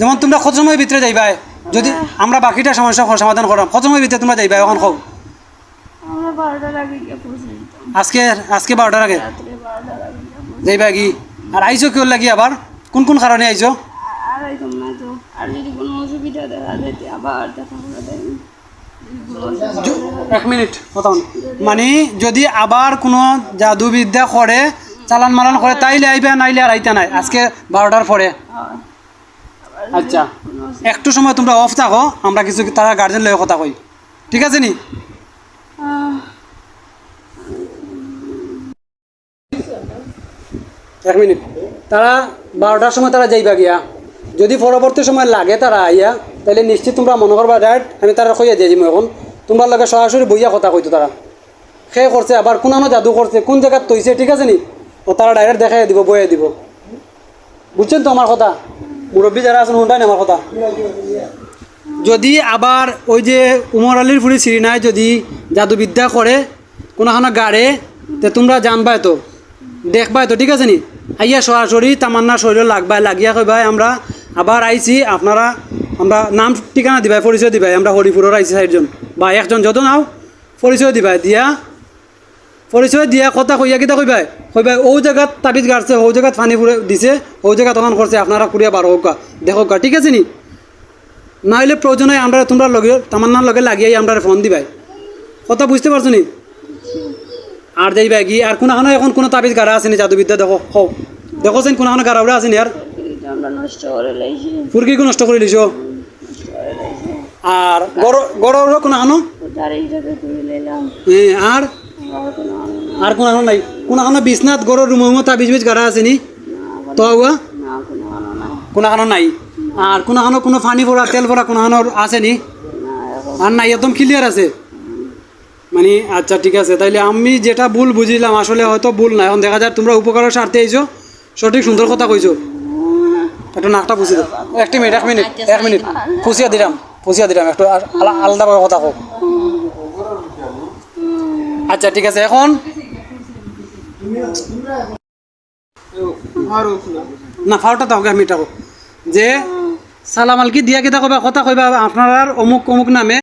যেমন তোমরা কত সময়ের ভিতরে যাইবা যদি আমরা বাকিটা সমস্যা সমাধান করলাম কত সময়ের ভিতরে তোমরা যাইবা এখন খাও আমরা 12টার আগে গিয়ে পৌঁছাই আজকে 12টার আগে রাত্রে 12টার আগে গিয়ে পৌঁছাই। যাইবা কি আর আইছো কেউ লাগি আবার কোন কোন কারণে আইছো আর আইতাম না তো আর যদি কোনো অসুবিধা দেখা যেতে আবার দেখা করে দেয় এক মিনিট কথা মানে যদি আবার কোনো জাদুবিদ্যা করে চালান মালান করে তাইলে আইবা নাইলে আর আইতা নাই আজকে 12টার পরে আচ্ছা একটু সময় তোমরা অফ থাকো আমরা কিছু তারা গার্জেন লয়ে কথা কই ঠিক আছে নি এক মিনিট তারা 12টার সময় তারা যাইবা গিয়া যদি পরবর্তী সময় লাগে তারা আইয়া তাহলে নিশ্চিত তোমরা মনে করবা ডাইরেক্ট আমি তারা কইয়া দিয়ে দিম এখন তোমরা লগে সরাসরি বইয়া কথা কইতো তারা সে করছে আবার কোনানো জাদু করছে কোন জায়গায় তৈছে ঠিক আছে নি ও তারা ডাইরেক্ট দেখাই দিব বইয়া দিব বুঝছেন তো আমার কথা মুরব্বী যারা আছেন শুনবেন আমার কথা যদি আবার ওই যে উমর আলীর ফুরি সিরিনায় যদি জাদুবিদ্যা করে কোনোখানে গাড়ে তে তোমরা জানবাই তো দেখবাই তো ঠিক আছে নি আইয়া সরাসরি তামান্না শরীর লাগবাই লাগিয়া কইবাই আমরা আবার আইছি আপনারা আমরা নাম ঠিকানা দিবাই পরিচয় দিবাই আমরা হরিপুরের আইছি 6জন বা একজন যত নাও পরিচয় দিবাই পরিচয় দিয়া কথা কইয়া কিতা কইবাই ও জায়গাত তাবিজ গাড়ছে ও জায়গাত পানি পুরে দিছে ও জায়গা তখন করছে আপনারা কুড়িয়া 12 হোক দেখোক ঠিক আছে নি না হলে প্রয়োজনে আমরা তোমরা লগে তামান্নার লগে লাগিয়াই আমরা ফোন দিবাই কথা বুঝতে পারছো নি আর যাইবা কি আর কোনখানে এখন কোনো তাবিজ গাড়া আছে নি জাদুবিদ্যা দেখো হও দেখোছেন কোনখানে গাড়া উড়া আছে নি আর আমরা নষ্ট করে লাইছি ফুরকি নষ্ট করে লিছো আর গড় কোনখানো তারই জায়গা করে লাইলাম আর আর কোনো আর কোনখানো নাই কোনখানো বিছনাথ গড় রুমো তাবিজ বিজ গাড়া আছে নি তো হুয়া না কোনো না কোনখানো নাই আর কোনখানো কোনো পানি ভরা তেল ভরা কোনখানো আছে নি আর নাই একদম ক্লিয়ার আছে মানে আচ্ছা ঠিক আছে তাইলে আমি যেটা ভুল বুঝিলাম আসলে হয়তো ভুল না এখন দেখা যায় তোমরা উপকারের স্বার্থে আইছো সঠিক সুন্দর কথা কইছো একটু নাকটা পুষি দাও এক মিনিট পুষিয়া দিলাম একটু আলাদাভাবে কথা কও আচ্ছা ঠিক আছে এখন না ফাউটা তাও আমি এটা যে সালাম আলকি দিয়া কেটা কইবা কথা কইবা আপনার অমুক অমুক নামে